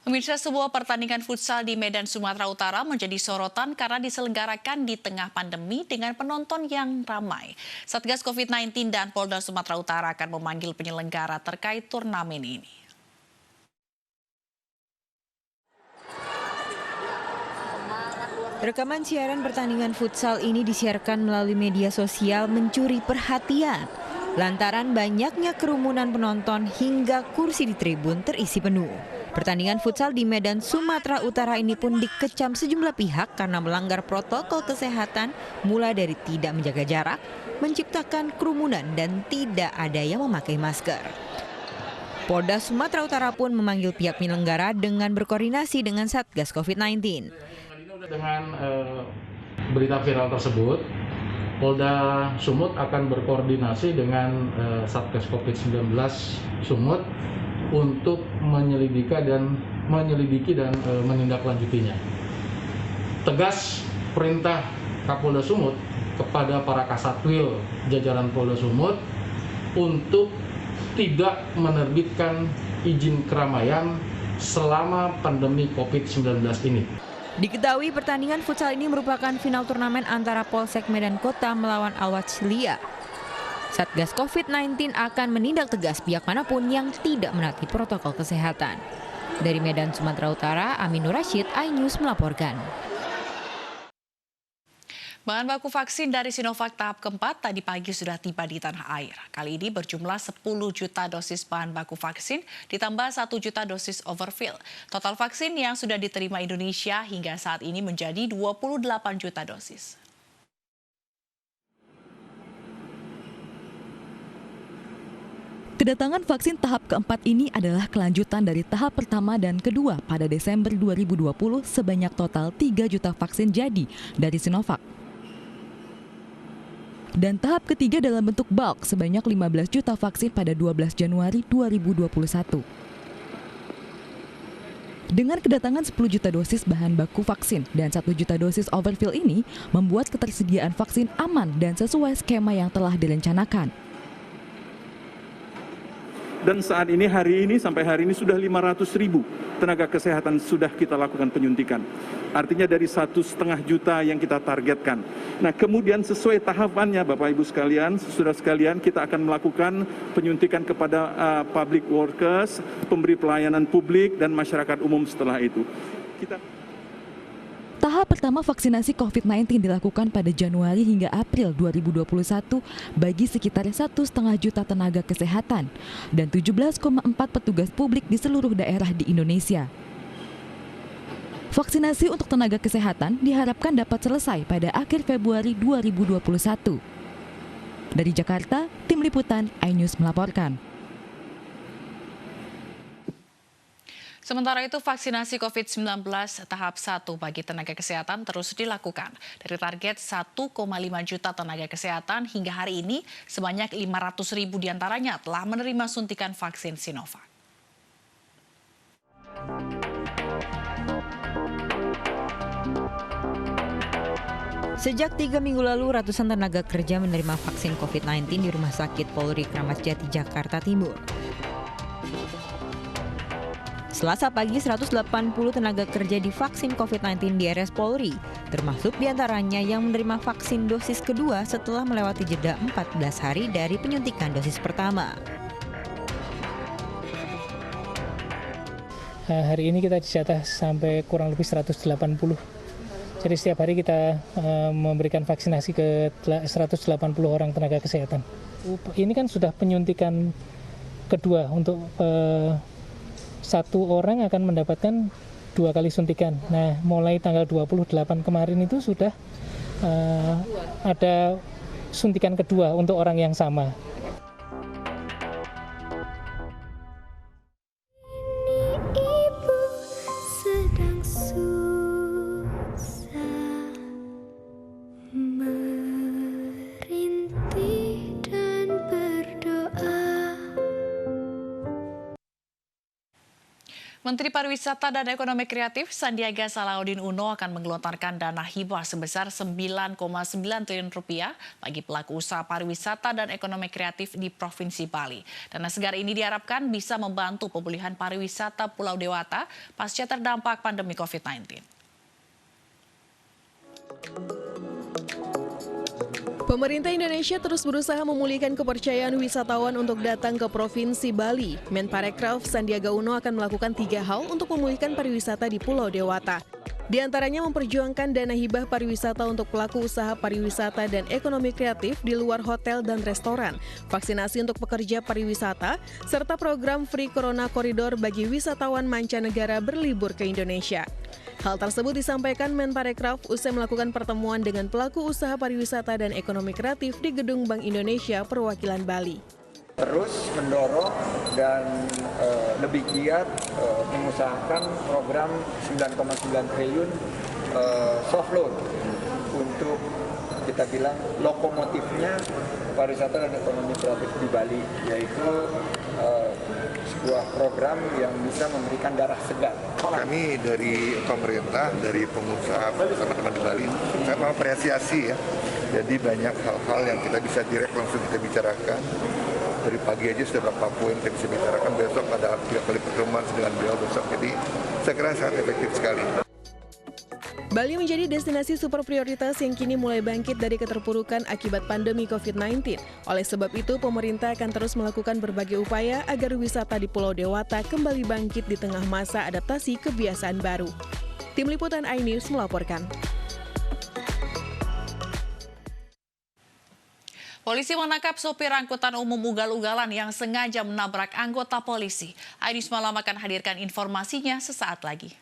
Pemirsa, sebuah pertandingan futsal di Medan, Sumatera Utara menjadi sorotan karena diselenggarakan di tengah pandemi dengan penonton yang ramai. Satgas COVID-19 dan Polda Sumatera Utara akan memanggil penyelenggara terkait turnamen ini. Rekaman siaran pertandingan futsal ini disiarkan melalui media sosial mencuri perhatian lantaran banyaknya kerumunan penonton hingga kursi di tribun terisi penuh. Pertandingan futsal di Medan, Sumatera Utara ini pun dikecam sejumlah pihak karena melanggar protokol kesehatan, mulai dari tidak menjaga jarak, menciptakan kerumunan, dan tidak ada yang memakai masker. Polda Sumatera Utara pun memanggil pihak penyelenggara dengan berkoordinasi dengan Satgas COVID-19. Dengan berita viral tersebut, Polda Sumut akan berkoordinasi dengan Satgas COVID-19 Sumut untuk menyelidiki dan menindaklanjutinya. Tegas perintah Kapolda Sumut kepada para Kasatwil jajaran Polda Sumut untuk tidak menerbitkan izin keramaian selama pandemi COVID-19 ini. Diketahui pertandingan futsal ini merupakan final turnamen antara Polsek Medan Kota melawan Al-Watslia. Satgas COVID-19 akan menindak tegas pihak manapun yang tidak menaati protokol kesehatan. Dari Medan, Sumatera Utara, Aminur Rashid, iNews melaporkan. Bahan baku vaksin dari Sinovac tahap keempat tadi pagi sudah tiba di tanah air. Kali ini berjumlah 10 juta dosis bahan baku vaksin ditambah 1 juta dosis overfill. Total vaksin yang sudah diterima Indonesia hingga saat ini menjadi 28 juta dosis. Kedatangan vaksin tahap keempat ini adalah kelanjutan dari tahap pertama dan kedua pada Desember 2020 sebanyak total 3 juta vaksin jadi dari Sinovac. Dan tahap ketiga dalam bentuk bulk sebanyak 15 juta vaksin pada 12 Januari 2021. Dengan kedatangan 10 juta dosis bahan baku vaksin dan 1 juta dosis overfill ini membuat ketersediaan vaksin aman dan sesuai skema yang telah direncanakan. Dan saat ini, sampai hari ini sudah 500.000 tenaga kesehatan sudah kita lakukan penyuntikan. Artinya dari 1,5 juta yang kita targetkan. Nah, kemudian sesuai tahapannya Bapak Ibu sekalian, saudara sekalian, kita akan melakukan penyuntikan kepada public workers, pemberi pelayanan publik, dan masyarakat umum setelah itu. Tahap pertama vaksinasi COVID-19 dilakukan pada Januari hingga April 2021 bagi sekitar 1,5 juta tenaga kesehatan dan 17,4 petugas publik di seluruh daerah di Indonesia. Vaksinasi untuk tenaga kesehatan diharapkan dapat selesai pada akhir Februari 2021. Dari Jakarta, Tim Liputan iNews melaporkan. Sementara itu, vaksinasi COVID-19 tahap 1 bagi tenaga kesehatan terus dilakukan. Dari target 1,5 juta tenaga kesehatan hingga hari ini, sebanyak 500.000 diantaranya telah menerima suntikan vaksin Sinovac. Sejak 3 minggu lalu, ratusan tenaga kerja menerima vaksin COVID-19 di Rumah Sakit Polri Kramat Jati, Jakarta Timur. Selasa pagi, 180 tenaga kerja divaksin COVID-19 di RS Polri, termasuk diantaranya yang menerima vaksin dosis kedua setelah melewati jeda 14 hari dari penyuntikan dosis pertama. Hari ini kita dijatah sampai kurang lebih 180. Jadi setiap hari kita memberikan vaksinasi ke 180 orang tenaga kesehatan. Ini kan sudah penyuntikan kedua untuk satu orang akan mendapatkan 2 kali suntikan. Nah, mulai tanggal 28 kemarin itu sudah ada suntikan kedua untuk orang yang sama. Menteri Pariwisata dan Ekonomi Kreatif Sandiaga Salahuddin Uno akan menggelontorkan dana hibah sebesar 9,9 triliun rupiah bagi pelaku usaha pariwisata dan ekonomi kreatif di Provinsi Bali. Dana segar ini diharapkan bisa membantu pemulihan pariwisata Pulau Dewata pasca terdampak pandemi COVID-19. Pemerintah Indonesia terus berusaha memulihkan kepercayaan wisatawan untuk datang ke Provinsi Bali. Menparekraf Sandiaga Uno akan melakukan 3 hal untuk memulihkan pariwisata di Pulau Dewata. Di antaranya memperjuangkan dana hibah pariwisata untuk pelaku usaha pariwisata dan ekonomi kreatif di luar hotel dan restoran, vaksinasi untuk pekerja pariwisata, serta program Free Corona Corridor bagi wisatawan mancanegara berlibur ke Indonesia. Hal tersebut disampaikan Menparekraf usai melakukan pertemuan dengan pelaku usaha pariwisata dan ekonomi kreatif di Gedung Bank Indonesia Perwakilan Bali. Terus mendorong dan lebih giat mengusahakan program 9,9 triliun soft loan untuk kita bilang lokomotifnya pariwisata dan ekonomi kreatif di Bali, yaitu sebuah program yang bisa memberikan darah segar. Kami dari pemerintah, dari pengusaha, teman-teman di Bali, saya mengapresiasi ya. Jadi banyak hal-hal yang kita bisa direct langsung kita bicarakan. Dari pagi aja sudah berapa poin kita bisa bicarakan, besok ada 3 kali pertemuan dengan beliau besok. Jadi saya kira sangat efektif sekali. Bali menjadi destinasi super prioritas yang kini mulai bangkit dari keterpurukan akibat pandemi COVID-19. Oleh sebab itu, pemerintah akan terus melakukan berbagai upaya agar wisata di Pulau Dewata kembali bangkit di tengah masa adaptasi kebiasaan baru. Tim Liputan iNews melaporkan. Polisi menangkap sopir angkutan umum ugal-ugalan yang sengaja menabrak anggota polisi. iNews Malam akan hadirkan informasinya sesaat lagi.